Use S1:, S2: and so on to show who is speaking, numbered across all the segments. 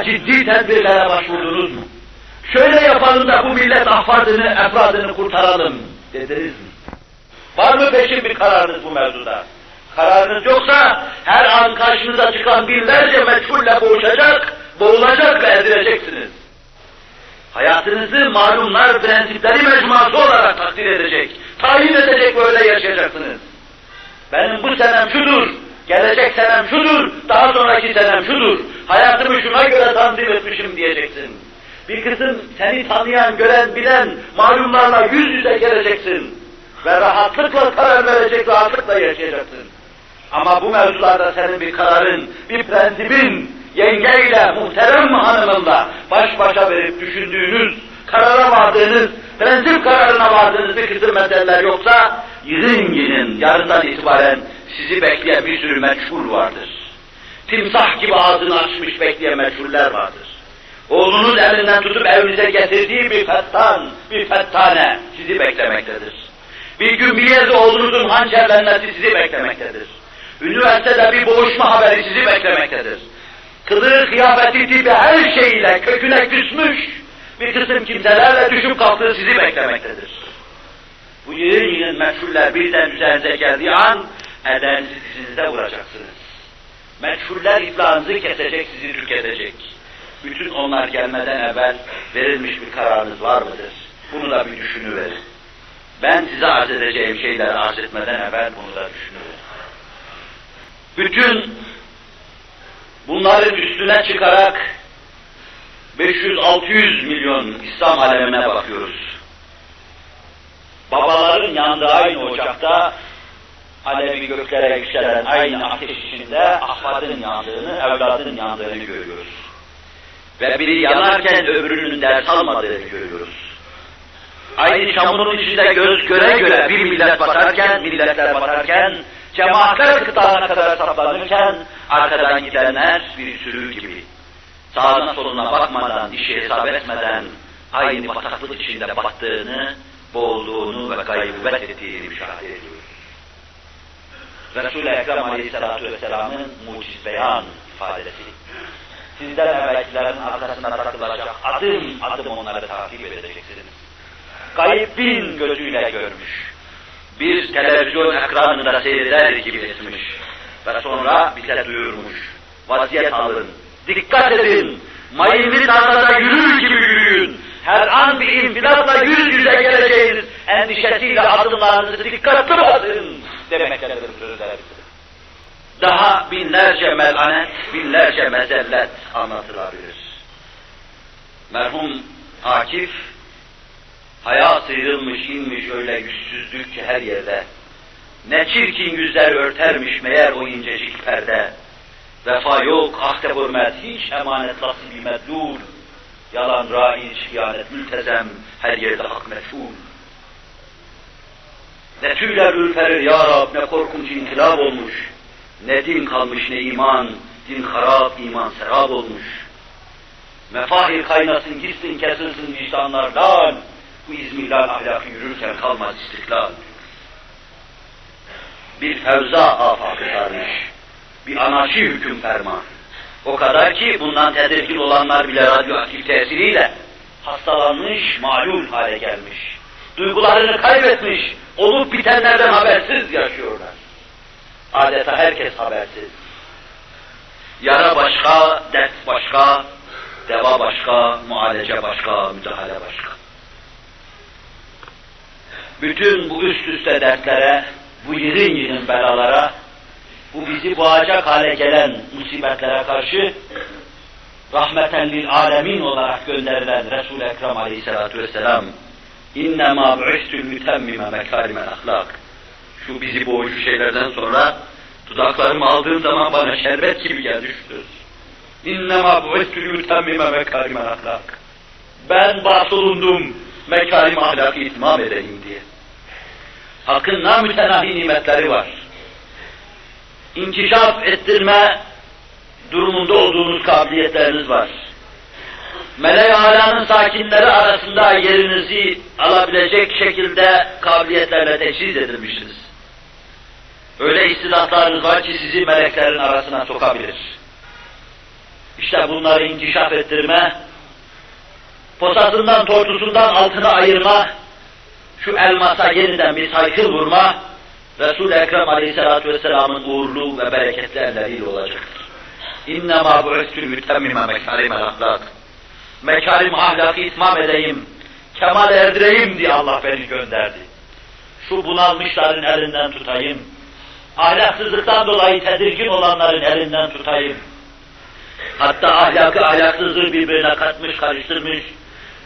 S1: ciddi tedbirlere başvurdunuz mu? Şöyle yapalım da bu millet efradını kurtaralım dediniz mi? Var mı peşin bir kararınız bu mevzuda? Kararınız yoksa her an karşınıza çıkan binlerce meçhulle boğulacak ve ezileceksiniz. Hayatınızı malumlar, prensipleri mecmuası olarak takdir edecek, tayin edecek, böyle yaşayacaksınız. Benim bu senem şudur, gelecek senem şudur, daha sonraki senem şudur, hayatımı şuna göre tanzim etmişim diyeceksin. Bir kısım seni tanıyan, gören, bilen malumlarla yüz yüze geleceksin. Ve rahatlıkla karar verecek, rahatlıkla yaşayacaksın. Ama bu mevzularda senin bir kararın, bir prensibin, yengeyle, muhterem hanımınla baş başa verip düşündüğünüz, karara vardığınız, prensip kararına vardığınız bir kısım meseleler yoksa, yığın yarından itibaren sizi bekleyen bir sürü meçhul vardır. Timsah gibi ağzını açmış bekleyen meçhuller vardır. Oğlunuz elinden tutup evinize getirdiği bir fettane sizi beklemektedir. Bir gün bir yerde oğlunuzun hançerlenmesi sizi beklemektedir. Üniversitede bir boğuşma haberi sizi beklemektedir. Kılığı, kıyafeti, tipi her şeyiyle köküne küsmüş bir kısım kimselerle düşüp kalktığı sizi beklemektedir. Bu yığın meçhuller birden üzerinize geldiği an edensiz dizinize vuracaksınız. Meçhuller iflahınızı kesecek, sizi tüketecek. Bütün onlar gelmeden evvel verilmiş bir kararınız var mıdır? Bunu da bir düşünüverin. Ben size arz edeceğim şeyleri arz etmeden evvel bunu da düşünüverin. Bütün bunların üstüne çıkarak 500-600 milyon İslam alemine bakıyoruz. Babaların yandığı aynı ocakta, alevi göklere yükselen aynı ateş içinde ahvadın yandığını, evladın yandığını görüyoruz. Ve biri yanarken öbürünün ders almadığını görüyoruz. Aynı çamurun içinde göz göre göre bir milletler batarken, cemaatler kıtağına kadar saplanırken, arkadan gidenler bir sürü gibi. Sağına soluna bakmadan, işi hesap etmeden, aynı bataklık içinde battığını, boğulduğunu ve gaybet ettiğini müşahede ediyoruz. Resul-i Ekrem Aleyhisselatü Vesselam'ın muciz beyan ifadesi. Sizden evvelkilerin arkasında takılacak, adım adım onları takip edeceksiniz. Gaybin gözüyle görmüş, bir televizyon ekranında seyreder gibi etmiş ve sonra bize duyurmuş. Vaziyet alın, dikkat edin, mayınlı tarlada yürür gibi yürüyün. Her an bir infilakla yüz yüze geleceğiniz endişesiyle adımlarınızı dikkatli atın demektedir sözler. Daha binlerce melanet, binlerce mezellet anlatılabilir. Merhum Akif, haya sıyrılmış inmiş öyle yüzsüzlük ki her yerde. Ne çirkin yüzler örtermiş meğer o incecik perde. Vefa yok, ahde hürmet, hiç emanet nasibi medlul. Yalan, raiç, hıyanet, mültezem, her yerde hak meçhul. Ne tüyler ürperir ya Rab, ne korkunç inkılap olmuş. Ne din kalmış ne iman, din harap, iman serap olmuş. Mefahir kaynasın, gitsin kesilsin vicdanlardan. Bu izmihlal ahlakı yürürken kalmaz istiklal. Bir fevza afakı sarmış, bir anarşi hüküm ferman. O kadar ki bundan tedirgin olanlar bile radyoaktif tesiriyle hastalanmış, malul hale gelmiş. Duygularını kaybetmiş, olup bitenlerden habersiz yaşıyorlar. Adeta herkes habersiz. Yara başka, dert başka, deva başka, mualece başka, müdahale başka. Bütün bu üst üste dertlere, bu yığın belalara, bu bizi boğacak hale gelen musibetlere karşı rahmeten lil alemin olarak gönderilen Resul-i Ekrem Aleyhisselatü Vesselam İnnemâ bu'istül mütemmime mekârimel ahlak. Şu bizi boğucu şeylerden sonra dudaklarımı aldığım zaman bana şerbet gibi geldi şu söz. İnnemâ bu'istül mütemmime mekârimel ahlak. Ben bahsolundum mekârim ahlakı itmam edeyim diye. Hakkın namütenahi nimetleri var. İnkişaf ettirme durumunda olduğunuz kabiliyetleriniz var. Mele-i Alâ'nın sakinleri arasında yerinizi alabilecek şekilde kabiliyetlerle teçhiz edilmişsiniz. Öyle istidatlarınız var ki sizi meleklerin arasına sokabilir. İşte bunları inkişaf ettirme, posasından, tortusundan altına ayırma, şu elmasa yeniden bir saykıl vurma, Resul-i Ekrem Aleyhisselatü Vesselam'ın uğurlu ve bereketli elleriyle olacaktır. اِنَّمَا بُعِثْتُ لِيُتَمِّمَ مَكَارِمَ الْاَخْلَاقِ Mekarim ahlakı itmam edeyim, kemal erdireyim diye Allah beni gönderdi. Şu bunalmışların elinden tutayım, ahlaksızlıktan dolayı tedirgin olanların elinden tutayım. Hatta ahlakı ahlaksızlığı birbirine katmış, karıştırmış,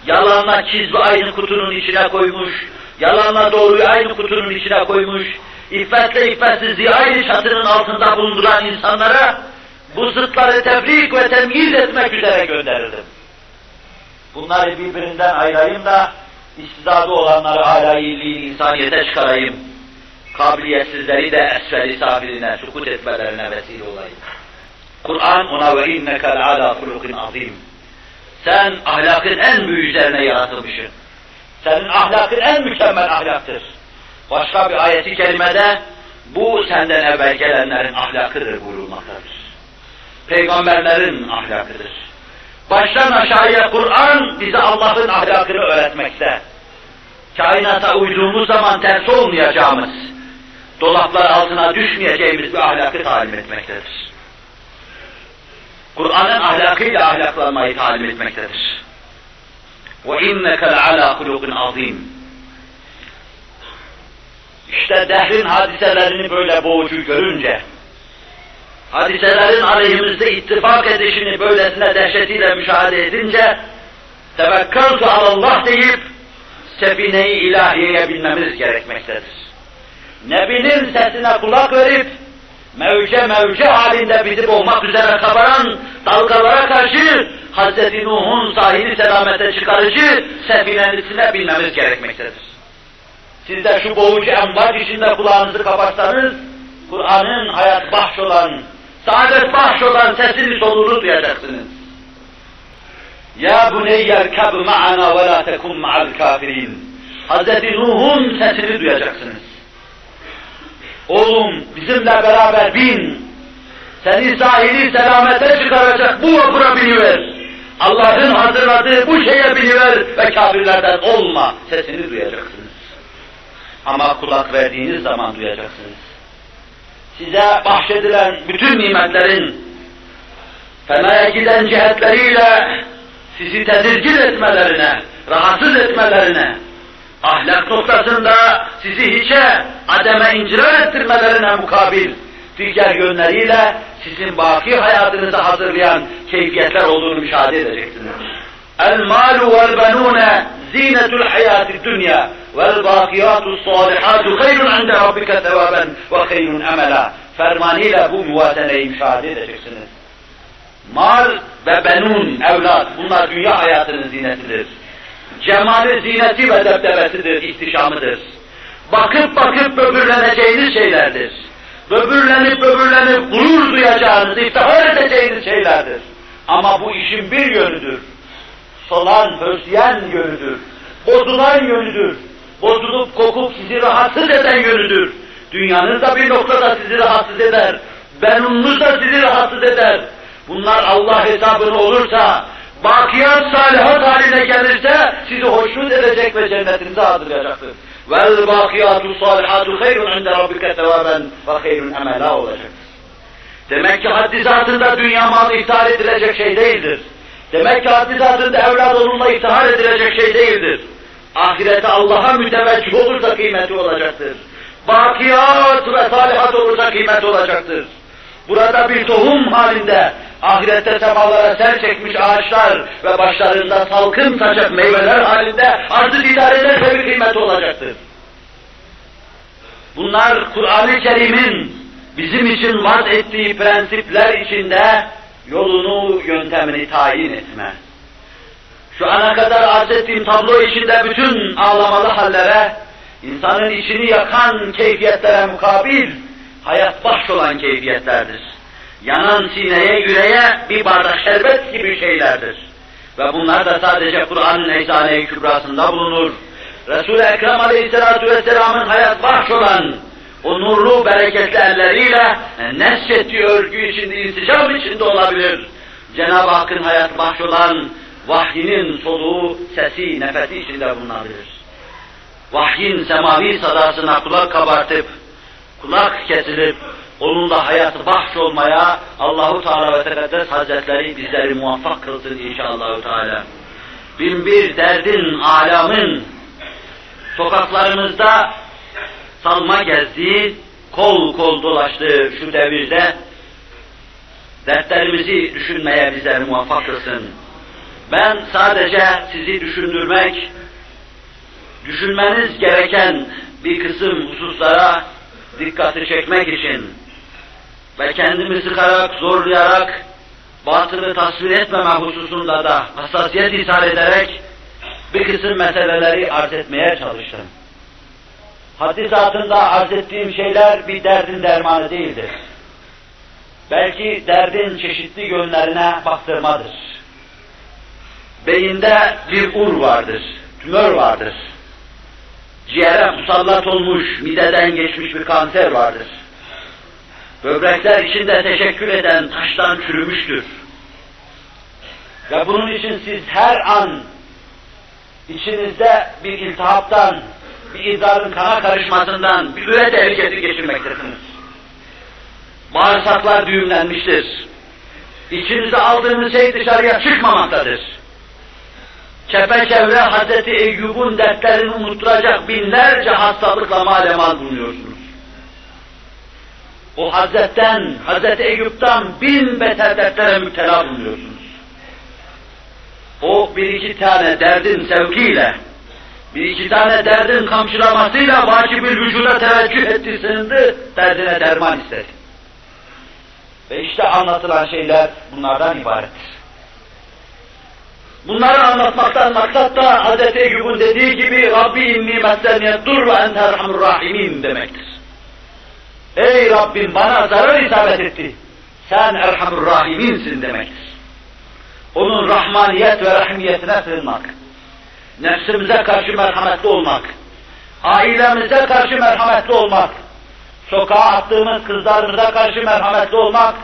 S1: yalanla kizbi aynı kutunun içine koymuş, yalanla doğruyu aynı kutunun içine koymuş, iffetle iffetsizliği aynı çatının altında bulunduran insanlara bu zıtları tebrik ve temyiz etmek üzere gönderildim. Bunları birbirinden ayırayım da istidadı olanları âlâ iyiliği insaniyete çıkarayım. Kabiliyetsizleri de esfel-i safirine, sukut etmelerine vesile olayım. Kur'an ona ve inneke le'alâ hulukin azîm. Sen ahlakın en büyük üzerine yaratılmışsın. Senin ahlakın en mükemmel ahlaktır. Başka bir ayeti kerimede bu senden evvel gelenlerin ahlakıdır buyurulmaktadır. Peygamberlerin ahlakıdır. Baştan aşağıya Kur'an bize Allah'ın ahlakını öğretmekte. Kainata uyduğumuz zaman ters olmayacağımız, dolaplar altına düşmeyeceğimiz bir ahlakı talim etmektedir. Kur'an'ın ahlakıyla ahlaklanmayı talim etmektedir. وَاِنَّكَ لَعَلَى خُلُقٍ عَظِيمٍ İşte dehrin hadiselerini böyle boğucu görünce, hadiselerin aleyhimizde ittifak edişini böylesine dehşetiyle müşahede edince, tevekkaltu alallah deyip, sefine-i ilahiyeye binmemiz gerekmektedir. Nebinin sesine kulak verip, mevce halinde bizi boğmak üzere kabaran dalgalara karşı, Hz. Nuh'un sahili selamete çıkarıcı sefinesine binmemiz gerekmektedir. Siz de şu boğucu emvac içinde kulağınızı kapatsanız, Kur'an'ın hayat bahşolan, saadet bahşolan sesini soluğunu duyacaksınız. Ya buneyyer kab ma'ana ve la tekun ma'al kafirin. Hz. Nuh'un sesini duyacaksınız. Oğlum bizimle beraber bin, seni sahili selamete çıkaracak bu vapura biniver. Allah'ın hazırladığı bu şeye biniver ve kafirlerden olma sesini duyacaksınız. Ama kulak verdiğiniz zaman duyacaksınız. Size bahşedilen bütün nimetlerin fenaya giden cihetleriyle sizi tedirgin etmelerine, rahatsız etmelerine, ahlak noktasında sizi hiçe, ademe incirar ettirmelerine mukabil, diğer yönleriyle sizin baki hayatınızı hazırlayan keyfiyetler olduğunu müşahede edeceksiniz. El-malu vel-benûne zînetul hayâti dünya vel-bâkiyâtu sâlihâtu hayrun inde rabbike sevâben ve hayrun emela. Fermanıyla bu muvazeneyi müşahede edeceksiniz. Mal ve benun, evlat, bunlar dünya hayatının zinetidir. Cemali zineti ve debdebesidir, ihtişamıdır. Bakıp bakıp böbürleneceğiniz şeylerdir. Böbürlenip gurur duyacağınız, iftihar edeceğiniz şeylerdir. Ama bu işin bir yönüdür. Solan, özleyen yönüdür. Bozulan yönüdür. Bozulup kokup sizi rahatsız eden yönüdür. Dünyanız da bir noktada sizi rahatsız eder. Benununuz da sizi rahatsız eder. Bunlar Allah hesabını olursa, bakiyat salihat haline gelirse sizi hoşnut edecek ve cennetinize hazırlayacaktır. وَالْبَاقِيَاتُ صَالِحَاتُ خَيْرٌ عِنْدَ رَبِّكَ ثَوَابًا وَخَيْرٌ اَمَلًا olacak. Demek ki haddi zatında dünya malı iftihar edilecek şey değildir. Demek ki haddi zatında evlat onunla iftihar edilecek şey değildir. Ahirete Allah'a müteveccih olursa kıymeti olacaktır. Bakiyat ve salihat olursa kıymeti olacaktır. Burada bir tohum halinde ahirette semalara ser çekmiş ağaçlar ve başlarında salkım saçak meyveler halinde arz-ı idare ederse bir kıymeti olacaktır. Bunlar Kur'an-ı Kerim'in bizim için vaz ettiği prensipler içinde yolunu, yöntemini tayin etme. Şu ana kadar arz ettiğim tablo içinde bütün ağlamalı hallere, insanın içini yakan keyfiyetlere mukabil, hayat bahşolan keyfiyetlerdir. Yanan sineye, yüreğe bir bardak şerbet gibi şeylerdir. Ve bunlar da sadece Kur'an'ın eczane-i kübrasında bulunur. Resul-i Ekrem Aleyhisselatü Vesselam'ın hayat bahşolan, o nurlu, bereketli elleriyle nesçettiği örgü içinde, insicam içinde olabilir. Cenab-ı Hakk'ın hayat bahşolan vahyinin soluğu, sesi, nefesi içinde bulunabilir. Vahyin semavi sadasına kulak kabartıp, kulak kesilip, onunla hayatı bahşolmaya Allahu Teala ve Tekaddes Hazretleri bizleri muvaffak kılsın inşallah Teala. Binbir derdin, alamın sokaklarımızda salma gezdiği, kol kol dolaştığı şu devirde dertlerimizi düşünmeye bizleri muvaffak kılsın. Ben sadece sizi düşündürmek, düşünmeniz gereken bir kısım hususlara dikkati çekmek için ve kendimi sıkarak, zorlayarak, batılı tasvir etmeme hususunda da hassasiyet ishal ederek bir kısım meseleleri arz etmeye çalıştım. Haddi zatında arz ettiğim şeyler bir derdin dermanı değildir. Belki derdin çeşitli yönlerine baktırmadır. Beyinde bir ur vardır, tümör vardır. Ciğere musallat olmuş, mideden geçmiş bir kanser vardır. Böbrekler içinde teşekkür eden taştan çürümüştür. Ve bunun için siz her an içinizde bir iltihaptan, bir idrarın kana karışmasından, bir üre tehlikesi geçirmektesiniz. Bağırsaklar düğümlenmiştir. İçinize aldığınız şey dışarıya çıkmamaktadır. Çepeçevre Hazreti Eyyub'un dertlerini unutturacak binlerce hastalıkla malemal bulunuyorsunuz. O Hazreti Eyyub'dan bin beter dertlere müptela bulunuyorsunuz. O bir iki tane derdin sevkiyle, bir iki tane derdin kamçılamasıyla vacib-ül vücuda teveccüh etti, sığındı, derdine derman istedi. Ve işte anlatılan şeyler bunlardan ibarettir. Bunları anlatmaktan maksat da Hz. Eyyub'un dediği gibi Rabbi inni messeniyed dur ve ente erhamur rahimin demektir. Ey Rabbim bana zarar isabet etti, sen erhamur rahiminsin demektir. Onun rahmaniyet ve rahimiyetine sığınmak, nefsimize karşı merhametli olmak, ailemize karşı merhametli olmak, sokağa attığımız kızlarımıza karşı merhametli olmak,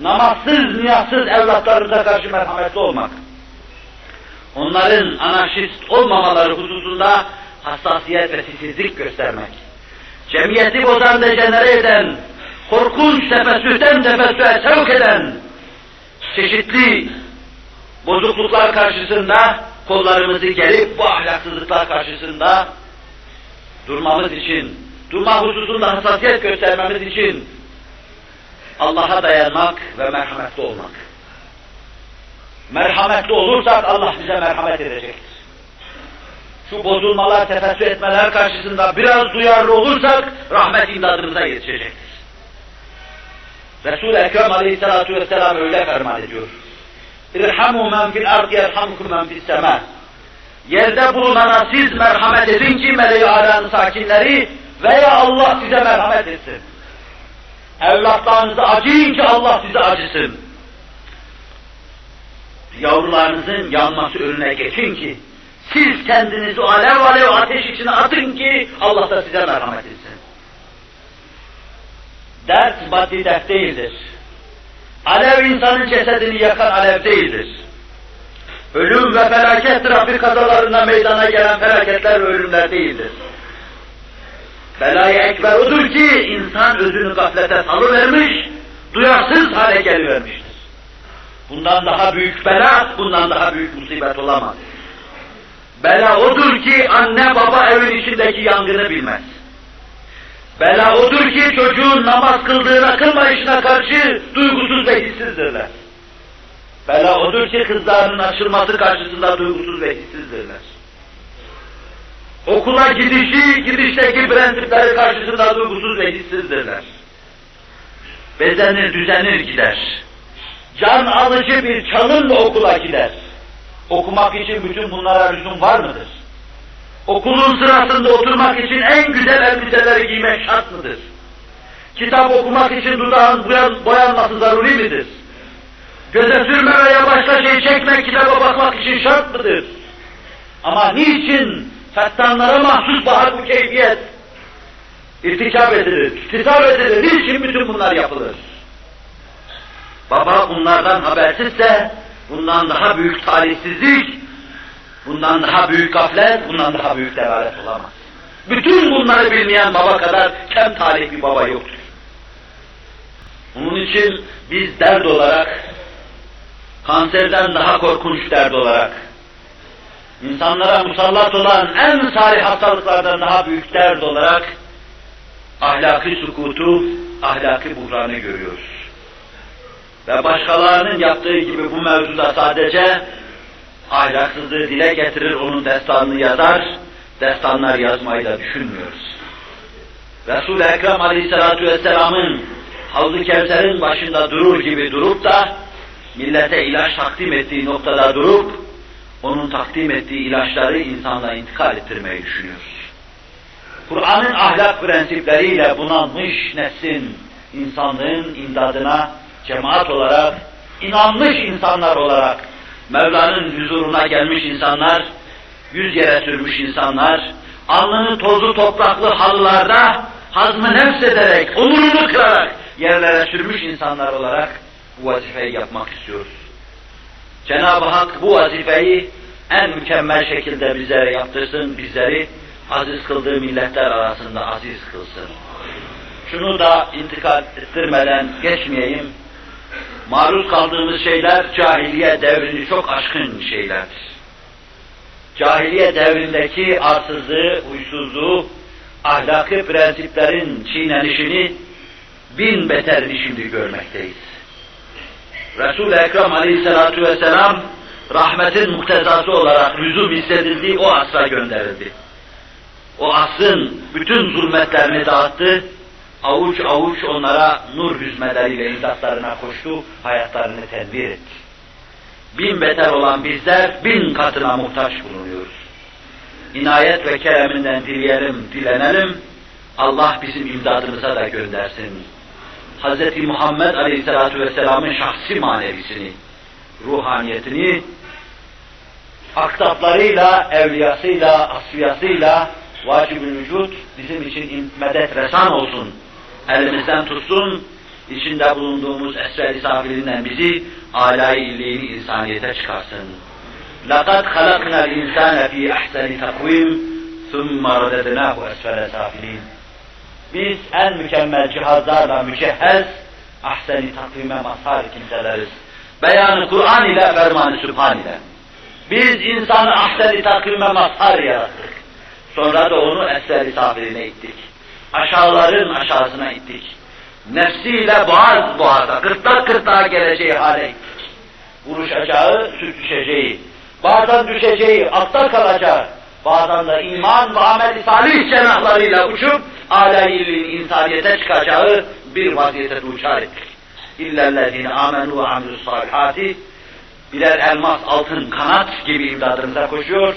S1: namazsız, niyazsız evlatlarımıza karşı merhametli olmak, onların anarşist olmamaları hususunda hassasiyet ve titizlik göstermek, cemiyeti bozan, dejenere eden, korkunç tefessühten tefessühe sevk eden, çeşitli bozukluklar karşısında kollarımızı gerip bu ahlaksızlıklar karşısında durmamız için, durma hususunda hassasiyet göstermemiz için Allah'a dayanmak ve merhametli olmak. Merhametli olursak Allah bize merhamet edecektir. Şu bozulmalar, tefessü etmeler karşısında biraz duyarlı olursak rahmet imdadımıza yetişecektir. Resul-i Ekrem Aleyhisselatü Vesselam öyle ferman ediyor. İrhamu men fil ard yerhamkum men fis sema. Yerde bulunana siz merhamet edin ki meleği alanın sakinleri veya Allah size merhamet etsin. Evlatlarınızı acıyın ki Allah size acısın. Yavrularınızın yanması önüne geçin ki siz kendinizi alev alev ateş içine atın ki Allah da size merhamet etsin. Dert maddi dert değildir. Alev insanın cesedini yakan alev değildir. Ölüm ve felaket trafik kazalarında meydana gelen felaketler ve ölümler değildir. Belayı ekber odur ki insan özünü gaflete salıvermiş, duyarsız hale gelivermiştir. Bundan daha büyük bela, bundan daha büyük musibet olamaz. Bela odur ki anne baba evin içindeki yangını bilmez. Bela odur ki çocuğun namaz kıldığına, kılmayışına karşı duygusuz ve hissizdirler. Bela odur ki kızlarının açılması karşısında duygusuz ve hissizdirler. Okula gidişi, gidişteki prensipleri karşısında duygusuz ve hissizdirler. Bezenir, düzenir gider. Can alıcı bir çalınla okula gider. Okumak için bütün bunlara lüzum var mıdır? Okulun sırasında oturmak için en güzel elbiseleri giymek şart mıdır? Kitap okumak için dudağın boyanması zaruri midir? Göze sürme veya başka şey çekmek, kitaba bakmak için şart mıdır? Ama niçin fettanlara mahsus bahar bu keyfiyet irtikap edilir, iktisap edilir? Niçin bütün bunlar yapılır? Baba bunlardan habersizse, bundan daha büyük talihsizlik, bundan daha büyük gaflet, bundan daha büyük delalet olamaz. Bütün bunları bilmeyen baba kadar kem talih bir baba yoktur. Bunun için biz dert olarak, kanserden daha korkunç dert olarak, insanlara musallat olan en salih hastalıklardan daha büyük dert olarak, ahlaki sukutu, ahlaki buhranı görüyoruz. Ve başkalarının yaptığı gibi bu mevzuda sadece ahlaksızlığı dile getirir, onun destanını yazar, destanlar yazmayı da düşünmüyoruz. Resul-i Ekrem Aleyhisselatü Vesselam'ın Havz-ı Kevser'in başında durur gibi durup da millete ilaç takdim ettiği noktada durup onun takdim ettiği ilaçları insanla intikal ettirmeyi düşünüyoruz. Kur'an'ın ahlak prensipleriyle bunalmış neslin, insanlığın imdadına cemaat olarak, inanmış insanlar olarak, Mevla'nın huzuruna gelmiş insanlar, yüz yere sürmüş insanlar, alnını tozlu topraklı halılarda hazmı nefsederek, onurunu kırarak yerlere sürmüş insanlar olarak bu vazifeyi yapmak istiyoruz. Cenab-ı Hak bu vazifeyi en mükemmel şekilde bizlere yaptırsın, bizleri aziz kıldığı milletler arasında aziz kılsın. Şunu da intikal ettirmeden geçmeyeyim. Maruz kaldığımız şeyler cahiliye devrini çok aşkın şeylerdir. Cahiliye devrindeki arsızlığı, huysuzluğu, ahlaki prensiplerin çiğnenişini bin beterini şimdi görmekteyiz. Resul-i Ekrem Aleyhisselatü Vesselam rahmetin muktezası olarak lüzum hissedildiği o asra gönderildi. O asrın bütün zulmetlerini dağıttı, avuç avuç onlara nur hüzmeleriyle imdatlarına koştu, hayatlarını tedbir etti. Bin beter olan bizler, bin katına muhtaç bulunuyoruz. İnayet ve kereminden dileyelim, dilenelim, Allah bizim imdadımıza da göndersin. Hz. Muhammed Aleyhisselatü Vesselam'ın şahsi manevisini, ruhaniyetini, aktaplarıyla, evliyasıyla, asfiyasıyla, vacib-ül vücut bizim için medet resan olsun. Elimizden tutsun, içinde bulunduğumuz esver-i safiliğinden bizi âlâ-i illîn-i insaniyete çıkarsın. لَقَدْ خَلَقْنَا الْاِنْسَانَ ف۪ي اَحْسَنِ تَقْوِيمٍ ثُمَّ رَدَدْنَاهُ اَسْفَلَ سَافِلِينَ. Biz en mükemmel cihazlarla mücehhez, ahsen-i takvime mazhar kimseleriz. Beyanı Kur'an ile, ferman-ı Sübhan ile. Biz insanı ahsen-i takvime mazhar yarattık. Sonra da onu esver-i safiline ittik. Aşağıların aşağısına ittik. Nefsiyle boğaz boğaza, gırtlak gırtlağa geleceği hale ittik. Vuruşacağı, sürtüşeceği, bazen düşeceği, altta kalacağı, bazen de iman ve amel-i salih cenahlarıyla uçup âlâ-i insaniyete çıkacağı bir vaziyete duçar ettik. İllellezîne âmenû ve amilussâlihâti, birer elmas altın kanat gibi imdadımıza koşuyor,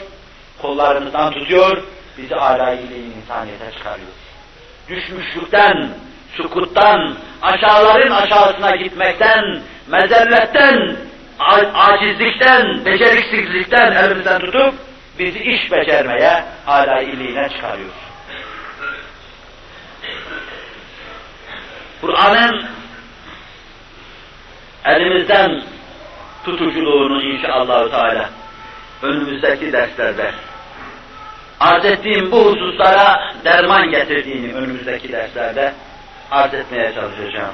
S1: kollarımızdan tutuyor, bizi âlâ-i insaniyete çıkarıyor. Düşmüşlükten, sukuttan, aşağıların aşağısına gitmekten, mezelletten, acizlikten, beceriksizlikten elimizden tutup bizi iş becermeye, âlâ-i illîne çıkarıyor. Kur'an'ın elimizden tutuculuğunu inşallah Teala önümüzdeki derslerde arz ettiğim bu hususlara derman getirdiğini önümüzdeki derslerde arz etmeye çalışacağım.